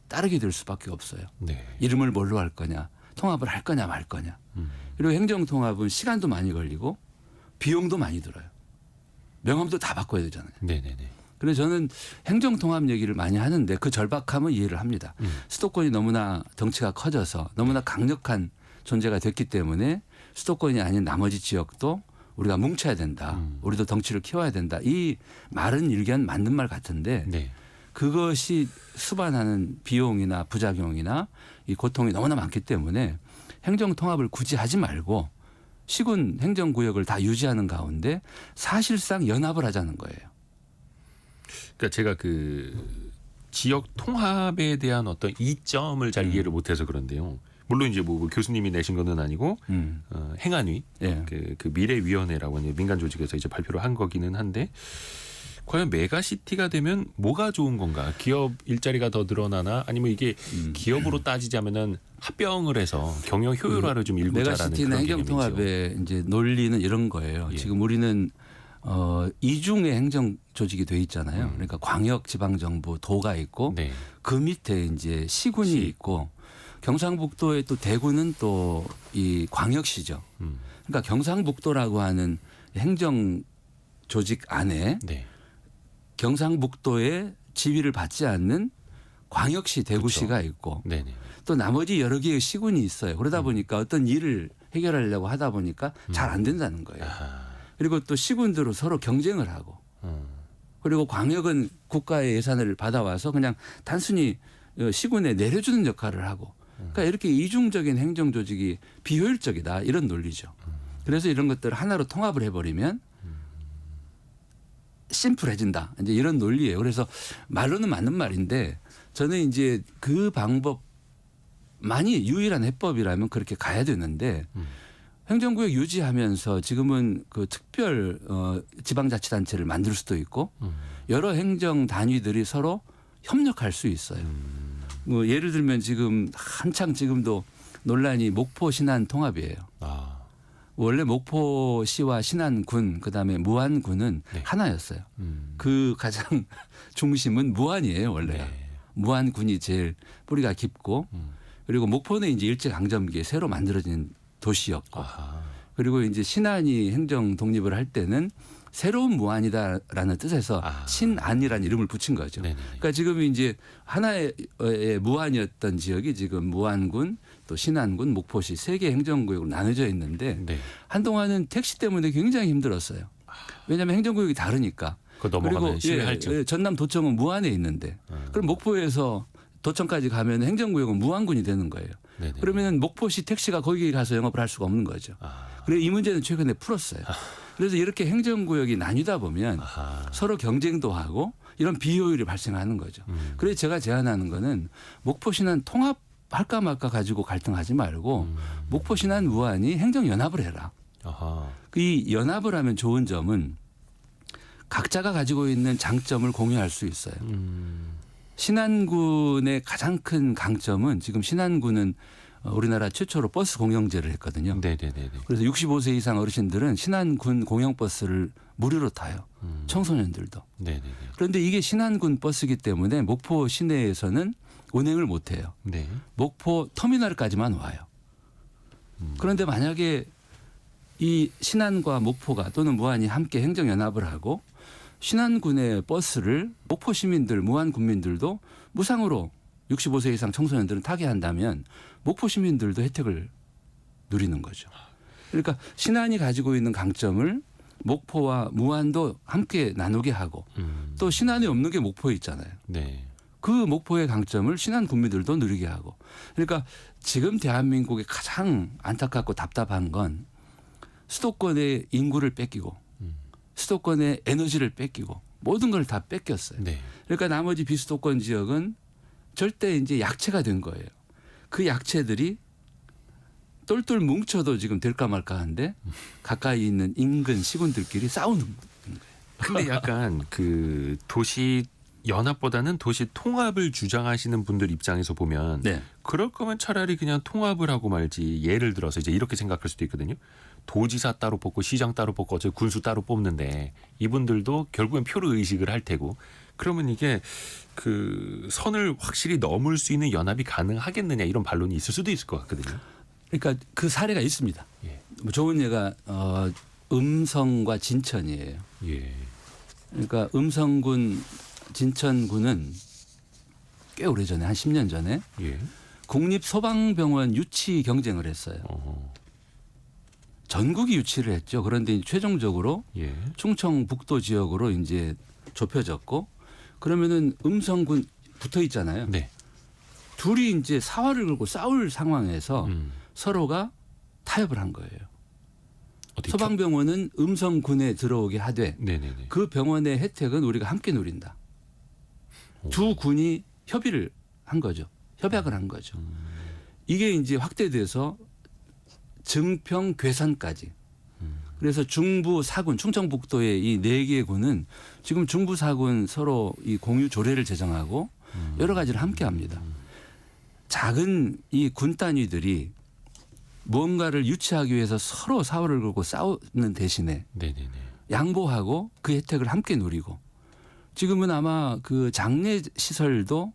S2: 따르게 될 수밖에 없어요.
S1: 네.
S2: 이름을 뭘로 할 거냐, 통합을 할 거냐 말 거냐. 그리고 행정 통합은 시간도 많이 걸리고 비용도 많이 들어요. 명함도 다 바꿔야 되잖아요.
S1: 네네네.
S2: 그래서 저는 행정 통합 얘기를 많이 하는데 그 절박함은 이해를 합니다. 수도권이 너무나 덩치가 커져서 너무나 강력한 존재가 됐기 때문에 수도권이 아닌 나머지 지역도 우리가 뭉쳐야 된다. 우리도 덩치를 키워야 된다. 이 말은 일견 맞는 말 같은데
S1: 네.
S2: 그것이 수반하는 비용이나 부작용이나 이 고통이 너무나 많기 때문에 행정 통합을 굳이 하지 말고 시군 행정구역을 다 유지하는 가운데 사실상 연합을 하자는 거예요.
S1: 그러니까 제가 그 지역 통합에 대한 어떤 이점을 잘 이해를 못해서 그런데요. 물론 이제 뭐 교수님이 내신 거는 아니고 행안위
S2: 예.
S1: 그 미래위원회라고 하는 민간 조직에서 이제 발표를 한 거기는 한데 과연 메가시티가 되면 뭐가 좋은 건가? 기업 일자리가 더 늘어나나? 아니면 이게 기업으로 따지자면은 합병을 해서 경영 효율화를 좀 일구자라는
S2: 메가시티나
S1: 그런
S2: 행정
S1: 개념이죠.
S2: 통합의 이제 논리는 이런 거예요.
S1: 예.
S2: 지금 우리는 이중의 행정 조직이 돼 있잖아요. 그러니까 광역 지방정부 도가 있고
S1: 네.
S2: 그 밑에 이제 시군이 있고 경상북도의 또 대구는 또 이 광역시죠. 그러니까 경상북도라고 하는 행정 조직 안에
S1: 네.
S2: 경상북도의 지위를 받지 않는 광역시 대구시가 있고
S1: 네네.
S2: 또 나머지 여러 개의 시군이 있어요. 그러다 보니까 어떤 일을 해결하려고 하다 보니까 잘 안 된다는 거예요.
S1: 아하.
S2: 그리고 또 시군들은 서로 경쟁을 하고 그리고 광역은 국가의 예산을 받아와서 그냥 단순히 시군에 내려주는 역할을 하고 그러니까 이렇게 이중적인 행정 조직이 비효율적이다 이런 논리죠. 그래서 이런 것들을 하나로 통합을 해버리면 심플해진다. 이제 이런 논리예요. 그래서 말로는 맞는 말인데 저는 이제 그 방법만이 유일한 해법이라면 그렇게 가야 되는데 행정구역 유지하면서 지금은 그 특별 지방자치단체를 만들 수도 있고 여러 행정 단위들이 서로 협력할 수 있어요. 뭐 예를 들면 지금 한창 지금도 논란이 목포 신안 통합이에요.
S1: 아.
S2: 원래 목포시와 신안군 그다음에 무안군은
S1: 네.
S2: 하나였어요. 그 가장 중심은 무안이에요 원래.
S1: 네.
S2: 무안군이 제일 뿌리가 깊고 그리고 목포는 이제 일제강점기에 새로 만들어진 도시였고
S1: 아하.
S2: 그리고 이제 신안이 행정 독립을 할 때는 새로운 무안이다라는 뜻에서 신안이라는 이름을 붙인 거죠.
S1: 네네.
S2: 그러니까 지금 이제 하나의 무안이었던 지역이 지금 무안군 또 신안군 목포시 세 개 행정구역으로 나눠져 있는데
S1: 네.
S2: 한동안은 택시 때문에 굉장히 힘들었어요. 왜냐하면 행정구역이 다르니까.
S1: 그 넘어가면
S2: 그리고
S1: 실외할증.
S2: 전남 도청은 무안에 있는데 그럼 목포에서 도청까지 가면 행정구역은 무안군이 되는 거예요.
S1: 네네.
S2: 그러면 목포시 택시가 거기 가서 영업을 할 수가 없는 거죠. 그래서 이 문제는 최근에 풀었어요. 그래서 이렇게 행정구역이 나뉘다 보면
S1: 아하.
S2: 서로 경쟁도 하고 이런 비효율이 발생하는 거죠. 그래서 제가 제안하는 거는 목포시는 통합할까 말까 가지고 갈등하지 말고 목포시는 무안이 행정연합을 해라.
S1: 아하.
S2: 이 연합을 하면 좋은 점은 각자가 가지고 있는 장점을 공유할 수 있어요. 신안군의 가장 큰 강점은 지금 신안군은 우리나라 최초로 버스 공영제를 했거든요.
S1: 네네네.
S2: 그래서 65세 이상 어르신들은 신안군 공영버스를 무료로 타요. 청소년들도.
S1: 네네네.
S2: 그런데 이게 신안군 버스이기 때문에 목포 시내에서는 운행을 못 해요.
S1: 네.
S2: 목포 터미널까지만 와요. 그런데 만약에 이 신안과 목포가 또는 무안이 함께 행정연합을 하고 신안군의 버스를 목포 시민들, 무안 군민들도 무상으로 65세 이상 청소년들은 타게 한다면 목포 시민들도 혜택을 누리는 거죠. 그러니까 신안이 가지고 있는 강점을 목포와 무안도 함께 나누게 하고 또 신안에 없는 게 목포에 있잖아요.
S1: 네.
S2: 그 목포의 강점을 신안 국민들도 누리게 하고. 그러니까 지금 대한민국이 가장 안타깝고 답답한 건 수도권의 인구를 뺏기고 수도권의 에너지를 뺏기고 모든 걸 다 뺏겼어요.
S1: 네.
S2: 그러니까 나머지 비수도권 지역은 절대 이제 약체가 된 거예요. 그 약체들이 똘똘 뭉쳐도 지금 될까 말까 한데 가까이 있는 인근 시군들끼리 싸우는 거예요.
S1: 근데 약간 그 도시 연합보다는 도시 통합을 주장하시는 분들 입장에서 보면
S2: 네.
S1: 그럴 거면 차라리 그냥 통합을 하고 말지. 예를 들어서 이제 이렇게 생각할 수도 있거든요. 도지사 따로 뽑고 시장 따로 뽑고 어차피 군수 따로 뽑는데 이분들도 결국엔 표를 의식을 할 테고 그러면 이게 그 선을 확실히 넘을 수 있는 연합이 가능하겠느냐 이런 반론이 있을 수도 있을 것 같거든요.
S2: 그러니까 그 사례가 있습니다.
S1: 예.
S2: 뭐 좋은 예가 음성과 진천이에요.
S1: 예.
S2: 그러니까 음성군, 진천군은 꽤 오래전에 한 10년 전에
S1: 예.
S2: 국립소방병원 유치 경쟁을 했어요. 전국이 유치를 했죠. 그런데 최종적으로
S1: 예.
S2: 충청북도 지역으로 이제 좁혀졌고 그러면은 음성군 붙어 있잖아요.
S1: 네.
S2: 둘이 이제 사활을 걸고 싸울 상황에서 서로가 타협을 한 거예요.
S1: 어떻게
S2: 소방병원은 음성군에 들어오게 하되
S1: 네네네.
S2: 그 병원의 혜택은 우리가 함께 누린다. 두 군이 협의를 한 거죠. 협약을 한 거죠. 이게 이제 확대돼서 증평, 괴산까지. 그래서 중부 사군, 충청북도의 이 4개의 군은 지금 중부 사군 서로 이 공유 조례를 제정하고 여러 가지를 함께 합니다. 작은 이 군 단위들이 무언가를 유치하기 위해서 서로 사활을 걸고 싸우는 대신에
S1: 네네네.
S2: 양보하고 그 혜택을 함께 누리고 지금은 아마 그 장례 시설도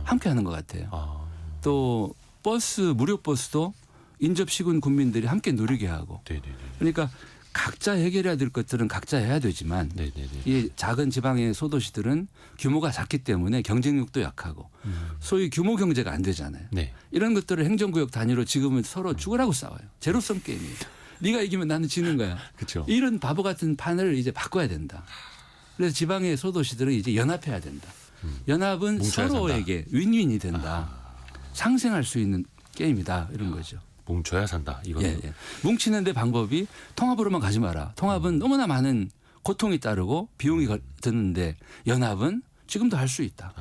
S2: 함께 하는 것 같아요. 또 버스, 무료 버스도 인접시군 군민들이 함께 누리게 하고
S1: 네네네.
S2: 그러니까 각자 해결해야 될 것들은 각자 해야 되지만
S1: 네네네.
S2: 이 작은 지방의 소도시들은 규모가 작기 때문에 경쟁력도 약하고 소위 규모 경제가 안 되잖아요.
S1: 네.
S2: 이런 것들을 행정구역 단위로 지금은 서로 죽으라고 싸워요. 제로섬 게임이에요. 네가 이기면 나는 지는 거야.
S1: 그렇죠.
S2: 이런 바보 같은 판을 이제 바꿔야 된다. 그래서 지방의 소도시들은 이제 연합해야 된다. 연합은
S1: 뭉쳐야
S2: 서로에게 윈윈이 된다. 상생할 수 있는 게임이다. 이런 거죠.
S1: 뭉쳐야 산다. 이거는.
S2: 예, 예. 뭉치는데 방법이 통합으로만 가지 마라. 통합은 너무나 많은 고통이 따르고 비용이 드는데 연합은 지금도 할 수 있다.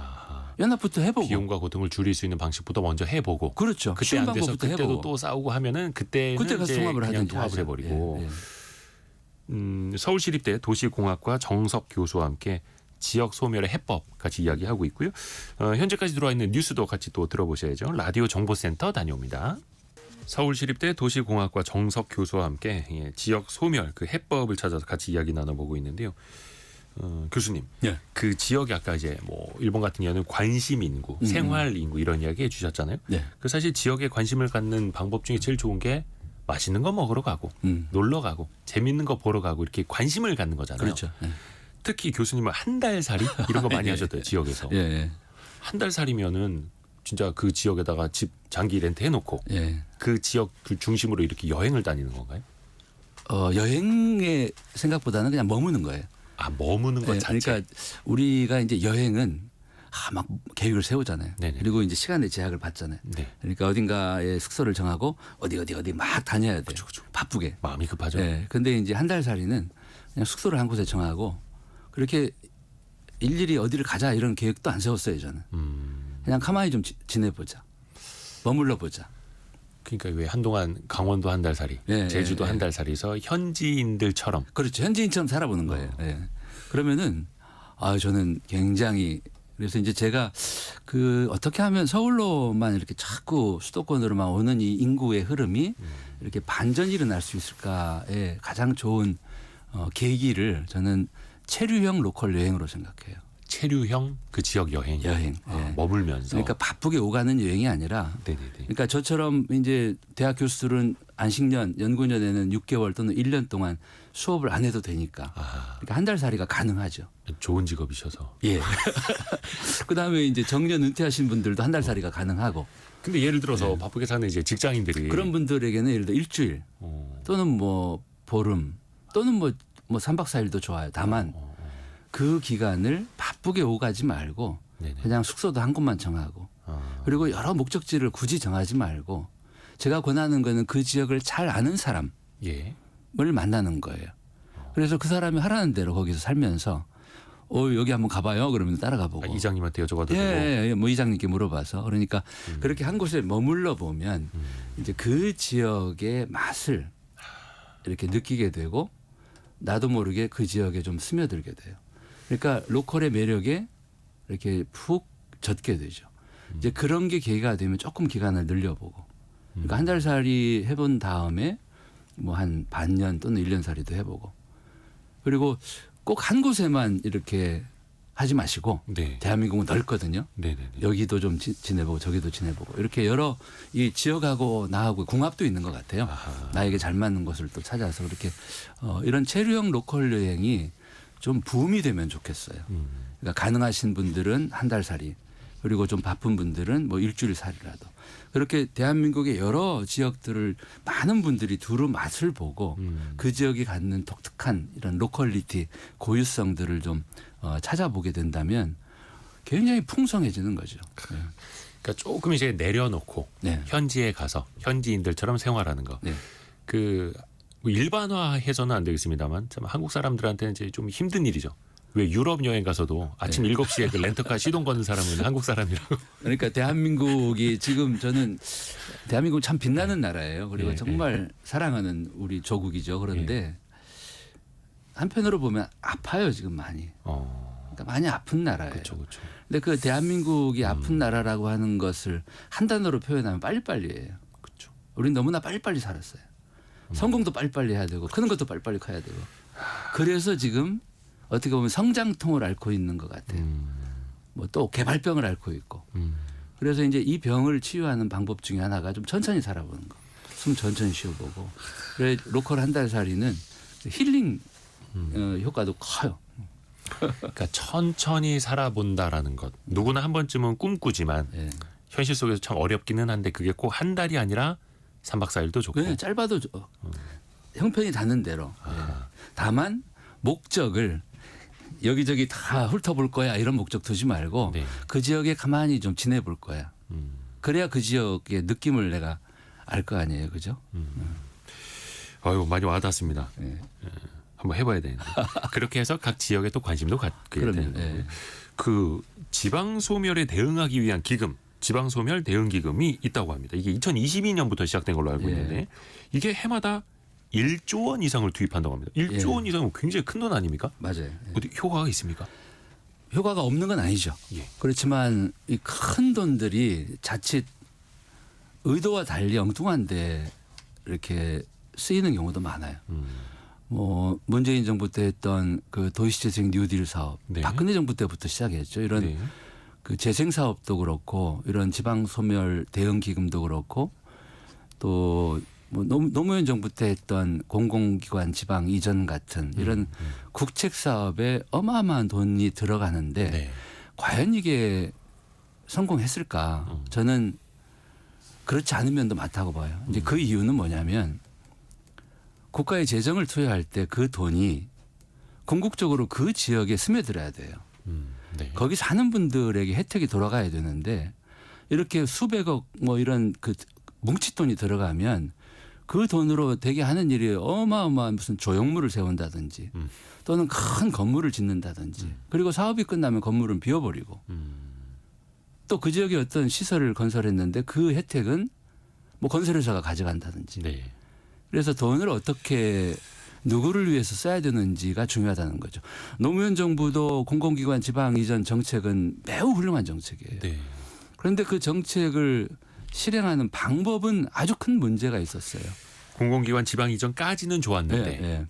S2: 연합부터 해보고.
S1: 비용과 고통을 줄일 수 있는 방식부터 먼저 해보고.
S2: 그렇죠.
S1: 그때
S2: 쉬운
S1: 안 돼서
S2: 방법부터
S1: 그때도
S2: 해보고.
S1: 또 싸우고 하면은 그때는
S2: 그때 가서
S1: 이제
S2: 통합을
S1: 그냥
S2: 하든지
S1: 통합을
S2: 하죠.
S1: 해버리고.
S2: 예, 예.
S1: 서울시립대 도시공학과 정석 교수와 함께 지역 소멸의 해법 같이 이야기하고 있고요. 현재까지 들어와 있는 뉴스도 같이 또 들어보셔야죠. 라디오 정보센터 다녀옵니다. 서울시립대 도시공학과 정석 교수와 함께 지역 소멸 그 해법을 찾아서 같이 이야기 나눠보고 있는데요. 교수님,
S2: 예.
S1: 그 지역이 아까 이제 뭐 일본 같은 경우는 관심 인구, 생활 인구 이런 이야기 해주셨잖아요.
S2: 네.
S1: 그 사실 지역에 관심을 갖는 방법 중에 제일 좋은 게 맛있는 거 먹으러 가고 놀러 가고 재밌는 거 보러 가고 이렇게 관심을 갖는 거잖아요.
S2: 그렇죠. 예.
S1: 특히 교수님은 한 달 살이 이런 거 많이
S2: 예.
S1: 하셨대요. 지역에서.
S2: 예, 예.
S1: 한 달 살이면은 진짜 그 지역에다가 집 장기 렌트 해놓고
S2: 예.
S1: 그 지역 그 중심으로 이렇게 여행을 다니는 건가요?
S2: 여행의 생각보다는 그냥 머무는 거예요.
S1: 아 머무는 것
S2: 예,
S1: 자체.
S2: 그러니까 우리가 이제 여행은 막 계획을 세우잖아요.
S1: 네네.
S2: 그리고 이제 시간의 제약을 받잖아요.
S1: 네.
S2: 그러니까 어딘가에 숙소를 정하고 어디 막 다녀야 돼요.
S1: 그쵸.
S2: 바쁘게.
S1: 마음이 급하죠.
S2: 예. 근데 이제 한 달 살이는 그냥 숙소를 한 곳에 정하고 그렇게 일일이 어디를 가자 이런 계획도 안 세웠어요, 저는. 그냥 가만히 좀 지내보자. 머물러 보자.
S1: 그러니까 왜 한동안 강원도 한 달 살이,
S2: 예,
S1: 제주도
S2: 예,
S1: 한
S2: 예.
S1: 달 살이서 현지인들처럼
S2: 그렇죠. 현지인처럼 살아보는 거예요. 예. 그러면은 저는 굉장히 그래서 이제 제가 그 어떻게 하면 서울로만 이렇게 자꾸 수도권으로만 오는 이 인구의 흐름이 이렇게 반전이 일어날 수 있을까에 가장 좋은 계기를 저는 체류형 로컬 여행으로 생각해요.
S1: 체류형 그 지역 여행.
S2: 여행.
S1: 아,
S2: 예.
S1: 머물면서.
S2: 그러니까 바쁘게 오가는 여행이 아니라
S1: 네네네.
S2: 그러니까 저처럼 이제 대학 교수들은 안식년, 연구년에는 6개월 또는 1년 동안 수업을 안 해도 되니까. 그러니까 한 달 살이가 가능하죠.
S1: 좋은 직업이셔서.
S2: 예. 그다음에 이제 정년 은퇴하신 분들도 한 달 살이가 가능하고.
S1: 근데 예를 들어서 바쁘게 사는 이제 직장인들이
S2: 그런 분들에게는 예를 들어 일주일
S1: 어,
S2: 또는 뭐 보름 또는 뭐 뭐 3박 4일도 좋아요. 다만 그 기간을 바쁘게 오가지 말고
S1: 네네.
S2: 그냥 숙소도 한 곳만 정하고 그리고 여러 목적지를 굳이 정하지 말고 제가 권하는 거는 그 지역을 잘 아는 사람을
S1: 예.
S2: 만나는 거예요. 그래서 그 사람이 하라는 대로 거기서 살면서 여기 한번 가봐요. 그러면 따라가 보고.
S1: 이장님한테 여쭤봐도 되고.
S2: 예, 뭐 이장님께 물어봐서 그러니까 그렇게 한 곳에 머물러 보면 이제 그 지역의 맛을 이렇게 느끼게 되고 나도 모르게 그 지역에 좀 스며들게 돼요. 그러니까 로컬의 매력에 이렇게 푹 젖게 되죠. 이제 그런 게 계기가 되면 조금 기간을 늘려보고 그러니까 한 달 살이 해본 다음에 뭐 한 반년 또는 1년 살이도 해보고 그리고 꼭 한 곳에만 이렇게 하지 마시고
S1: 네.
S2: 대한민국은 넓거든요.
S1: 네네네.
S2: 여기도 좀 지내보고 저기도 지내보고 이렇게 여러 이 지역하고 나하고 궁합도 있는 것 같아요.
S1: 아하.
S2: 나에게 잘 맞는 곳을 또 찾아서 그렇게 이런 체류형 로컬 여행이 좀 붐이 되면 좋겠어요. 그러니까 가능하신 분들은 한 달 살이 그리고 좀 바쁜 분들은 뭐 일주일 살이라도 그렇게 대한민국의 여러 지역들을 많은 분들이 두루 맛을 보고 그 지역이 갖는 독특한 이런 로컬리티 고유성들을 좀 찾아보게 된다면 굉장히 풍성해지는 거죠. 네.
S1: 그러니까 조금 이제 내려놓고
S2: 네.
S1: 현지에 가서 현지인들처럼 생활하는 거.
S2: 네.
S1: 그 뭐 일반화해서는 안 되겠습니다만 참 한국 사람들한테는 이제 좀 힘든 일이죠. 왜 유럽 여행 가서도 아침 7시에 그 렌터카 시동 거는 사람은 한국 사람이라고.
S2: 그러니까 대한민국이 지금 저는 대한민국 참 빛나는 나라예요. 그리고
S1: 예,
S2: 정말 사랑하는 우리 조국이죠. 그런데 한편으로 보면 아파요 지금 많이. 그러니까 많이 아픈 나라예요.
S1: 그렇죠, 그렇죠.
S2: 근데 그 대한민국이 아픈 나라라고 하는 것을 한 단어로 표현하면 빨리빨리예요.
S1: 그렇죠.
S2: 우린 너무나 빨리빨리 살았어요. 성공도 빨리빨리 해야 되고 크는 것도 빨리빨리 커야 되고. 그래서 지금 어떻게 보면 성장통을 앓고 있는 것 같아요. 뭐 또 개발병을 앓고 있고. 그래서 이제 이 병을 치유하는 방법 중에 하나가 좀 천천히 살아보는 거. 숨 천천히 쉬어보고. 그래 로컬 한 달 살이는 힐링 효과도 커요.
S1: 그러니까 천천히 살아본다라는 것. 누구나 한 번쯤은 꿈꾸지만
S2: 예.
S1: 현실 속에서 참 어렵기는 한데 그게 꼭 한 달이 아니라 3박 4일도 좋고.
S2: 네, 짧아도 형편이 닿는 대로. 예. 다만 목적을 여기저기 다 훑어볼 거야 이런 목적 두지 말고
S1: 네.
S2: 그 지역에 가만히 좀 지내볼 거야. 그래야 그 지역의 느낌을 내가 알 거 아니에요, 그죠?
S1: 아유 많이 와닿습니다.
S2: 예.
S1: 한번 해봐야 되는데 그렇게 해서 각 지역에 또 관심도 갖게
S2: 그럼요,
S1: 되는 거고요.
S2: 예.
S1: 그 지방 소멸에 대응하기 위한 기금, 지방 소멸 대응 기금이 있다고 합니다. 이게 2022년부터 시작된 걸로 알고
S2: 예.
S1: 있는데 이게 해마다 1조 원 이상을 투입한다고 합니다. 1조
S2: 예.
S1: 원 이상은 굉장히 큰 돈 아닙니까?
S2: 맞아요. 예.
S1: 어디 효과가 있습니까?
S2: 효과가 없는 건 아니죠.
S1: 예.
S2: 그렇지만 이 큰 돈들이 자칫 의도와 달리 엉뚱한데 이렇게 쓰이는 경우도 많아요. 뭐 문재인 정부 때 했던 그 도시재생 뉴딜 사업,
S1: 네.
S2: 박근혜 정부 때부터 시작했죠. 이런
S1: 네.
S2: 그 재생 사업도 그렇고 이런 지방 소멸 대응 기금도 그렇고 또 뭐 노무현 정부 때 했던 공공기관 지방 이전 같은 이런 국책 사업에 어마어마한 돈이 들어가는데
S1: 네.
S2: 과연 이게 성공했을까? 저는 그렇지 않은 면도 많다고 봐요. 이제 그 이유는 뭐냐면 국가의 재정을 투여할 때 그 돈이 궁극적으로 그 지역에 스며들어야 돼요.
S1: 네.
S2: 거기 사는 분들에게 혜택이 돌아가야 되는데 이렇게 수백억 뭐 이런 그 뭉칫돈이 들어가면 그 돈으로 되게 하는 일이 어마어마한 무슨 조형물을 세운다든지 또는 큰 건물을 짓는다든지 그리고 사업이 끝나면 건물은 비워버리고 또 그 지역에 어떤 시설을 건설했는데 그 혜택은 뭐 건설회사가 가져간다든지
S1: 네.
S2: 그래서 돈을 어떻게 누구를 위해서 써야 되는지가 중요하다는 거죠. 노무현 정부도 공공기관 지방 이전 정책은 매우 훌륭한 정책이에요.
S1: 네.
S2: 그런데 그 정책을 실행하는 방법은 아주 큰 문제가 있었어요.
S1: 공공기관 지방 이전까지는 좋았는데
S2: 네.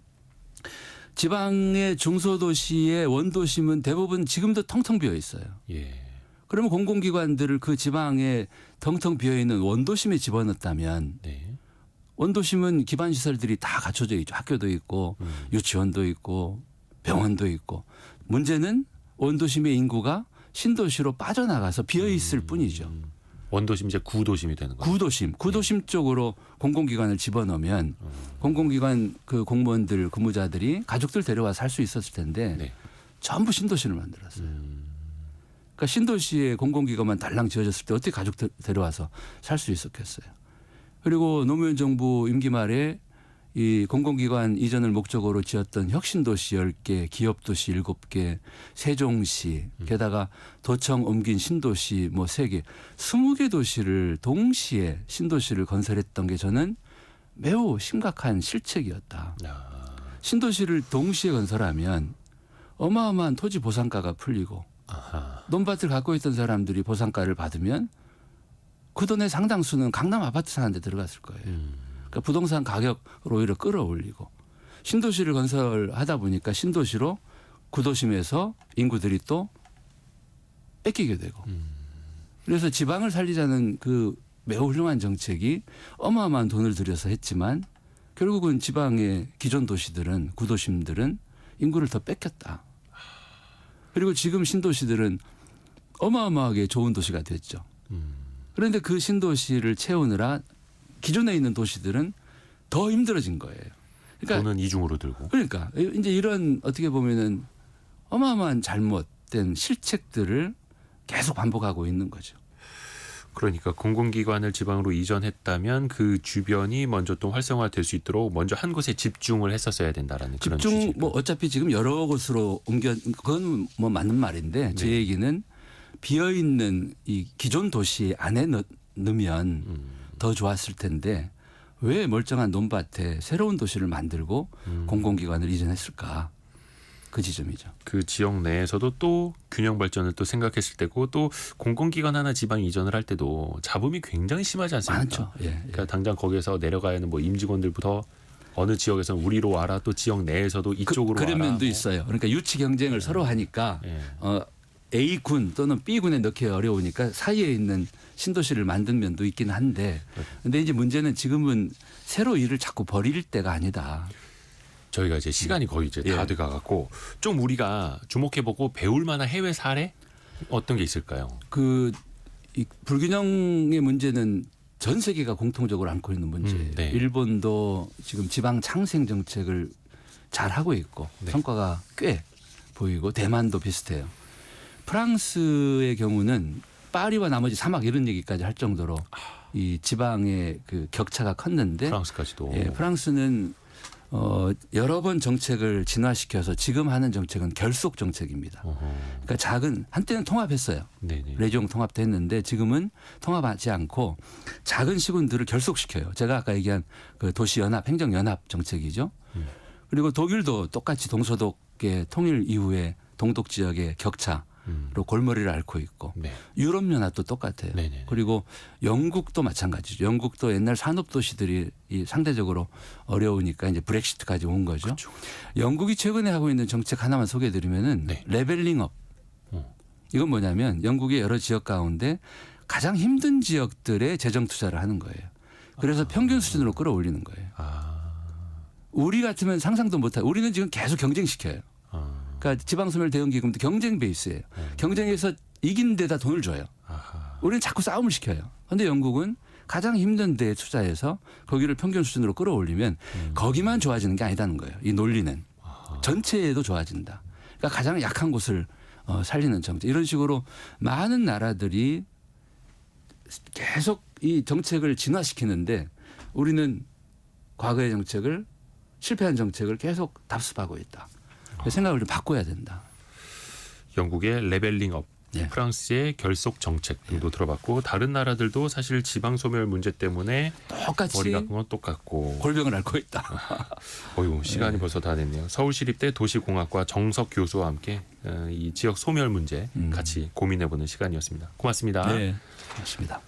S2: 지방의 중소도시의 원도심은 대부분 지금도 텅텅 비어 있어요.
S1: 예.
S2: 그러면 공공기관들을 그 지방에 텅텅 비어 있는 원도심에 집어넣었다면
S1: 네.
S2: 원도심은 기반 시설들이 다 갖춰져 있죠. 학교도 있고 유치원도 있고 병원도 있고 문제는 원도심의 인구가 신도시로 빠져나가서 비어 있을 뿐이죠.
S1: 원도심 이제 구도심이 되는 거예요.
S2: 구도심 쪽으로 공공기관을 집어넣으면 공공기관 그 공무원들 근무자들이 가족들 데려와 살 수 있었을 텐데
S1: 네.
S2: 전부 신도시를 만들었어요. 그러니까 신도시에 공공기관만 달랑 지어졌을 때 어떻게 가족들 데려와서 살 수 있었겠어요. 그리고 노무현 정부 임기 말에 이 공공기관 이전을 목적으로 지었던 혁신도시 10개, 기업도시 7개, 세종시, 게다가 도청 옮긴 신도시 뭐 3개, 20개 도시를 동시에 신도시를 건설했던 게 저는 매우 심각한 실책이었다. 신도시를 동시에 건설하면 어마어마한 토지 보상가가 풀리고 논밭을 갖고 있던 사람들이 보상가를 받으면 그 돈의 상당수는 강남 아파트 사는 데 들어갔을 거예요. 그러니까 부동산 가격을 오히려 끌어올리고 신도시를 건설하다 보니까 신도시로 구도심에서 인구들이 또 뺏기게 되고 그래서 지방을 살리자는 그 매우 훌륭한 정책이 어마어마한 돈을 들여서 했지만 결국은 지방의 기존 도시들은 구도심들은 인구를 더 뺏겼다. 그리고 지금 신도시들은 어마어마하게 좋은 도시가 됐죠. 그런데 그 신도시를 채우느라 기존에 있는 도시들은 더 힘들어진 거예요. 그러니까
S1: 돈은 이중으로 들고.
S2: 그러니까 이제 이런 어떻게 보면은 어마어마한 잘못된 실책들을 계속 반복하고 있는 거죠.
S1: 그러니까 공공기관을 지방으로 이전했다면 그 주변이 먼저 또 활성화될 수 있도록 먼저 한 곳에 집중을 했었어야 된다라는 그런
S2: 집중
S1: 취지.
S2: 뭐 어차피 지금 여러 곳으로 옮겨 그건 뭐 맞는 말인데 제
S1: 네.
S2: 얘기는 비어 있는 이 기존 도시 안에 넣으면 더 좋았을 텐데 왜 멀쩡한 논밭에 새로운 도시를 만들고 공공기관을 이전했을까? 그 지점이죠.
S1: 그 지역 내에서도 또 균형 발전을 또 생각했을 때고 또 공공기관 하나 지방 이전을 할 때도 잡음이 굉장히 심하지 않습니까?
S2: 많죠. 예, 예.
S1: 그러니까 당장 거기에서 내려가야 하는 뭐 임직원들부터 어느 지역에서는 우리로 와라 또 지역 내에서도 이쪽으로
S2: 그런
S1: 와라.
S2: 면도 있어요. 그러니까 유치 경쟁을 서로 하니까
S1: 예.
S2: A군 또는 B군에 넣기 어려우니까 사이에 있는 신도시를 만든 면도 있긴 한데 근데 이제 문제는 지금은 새로 일을 자꾸 벌일 때가 아니다.
S1: 저희가 이제 시간이 거의 이제 다
S2: 예.
S1: 돼가 갖고 좀 우리가 주목해보고 배울 만한 해외 사례 어떤 게 있을까요?
S2: 이 불균형의 문제는 전 세계가 공통적으로 안고 있는 문제예요.
S1: 네.
S2: 일본도 지금 지방 창생 정책을 잘 하고 있고
S1: 네.
S2: 성과가 꽤 보이고 대만도 비슷해요. 프랑스의 경우는 파리와 나머지 사막 이런 얘기까지 할 정도로 이 지방의 그 격차가 컸는데
S1: 프랑스까지도.
S2: 예, 프랑스는 여러 번 정책을 진화시켜서 지금 하는 정책은 결속 정책입니다. 그러니까 한때는 통합했어요.
S1: 네네.
S2: 레지옹 통합도 했는데 지금은 통합하지 않고 작은 시군들을 결속시켜요. 제가 아까 얘기한 그 도시연합, 행정연합 정책이죠. 그리고 독일도 똑같이 동서독의 통일 이후에 동독 지역의 격차로 골머리를 앓고 있고
S1: 네.
S2: 유럽연합도 똑같아요.
S1: 네네.
S2: 그리고 영국도 마찬가지죠. 영국도 옛날 산업 도시들이 상대적으로 어려우니까 이제 브렉시트까지 온 거죠.
S1: 그렇죠.
S2: 영국이 최근에 하고 있는 정책 하나만 소개해드리면은
S1: 네.
S2: 레벨링업. 이건 뭐냐면 영국의 여러 지역 가운데 가장 힘든 지역들의 재정 투자를 하는 거예요. 그래서 평균 수준으로 끌어올리는 거예요. 우리 같으면 상상도 못해요. 우리는 지금 계속 경쟁시켜요. 그러니까 지방소멸 대응기금도 경쟁 베이스예요. 경쟁에서 이긴 데다 돈을 줘요. 우리는 자꾸 싸움을 시켜요. 그런데 영국은 가장 힘든 데에 투자해서 거기를 평균 수준으로 끌어올리면 거기만 좋아지는 게 아니다는 거예요. 이 논리는. 전체에도 좋아진다. 그러니까 가장 약한 곳을 살리는 정책. 이런 식으로 많은 나라들이 계속 이 정책을 진화시키는데 우리는 과거의 정책을 실패한 정책을 계속 답습하고 있다. 생각을 좀 바꿔야 된다.
S1: 영국의 레벨링업,
S2: 예.
S1: 프랑스의 결속 정책 등도 들어봤고 다른 나라들도 사실 지방 소멸 문제 때문에
S2: 똑같이
S1: 머리가 큰 건 똑같고.
S2: 골병을 앓고 있다.
S1: 어이구 시간이 벌써 다 됐네요. 서울시립대 도시공학과 정석 교수와 함께 이 지역 소멸 문제 같이 고민해보는 시간이었습니다. 고맙습니다.
S2: 네, 고맙습니다.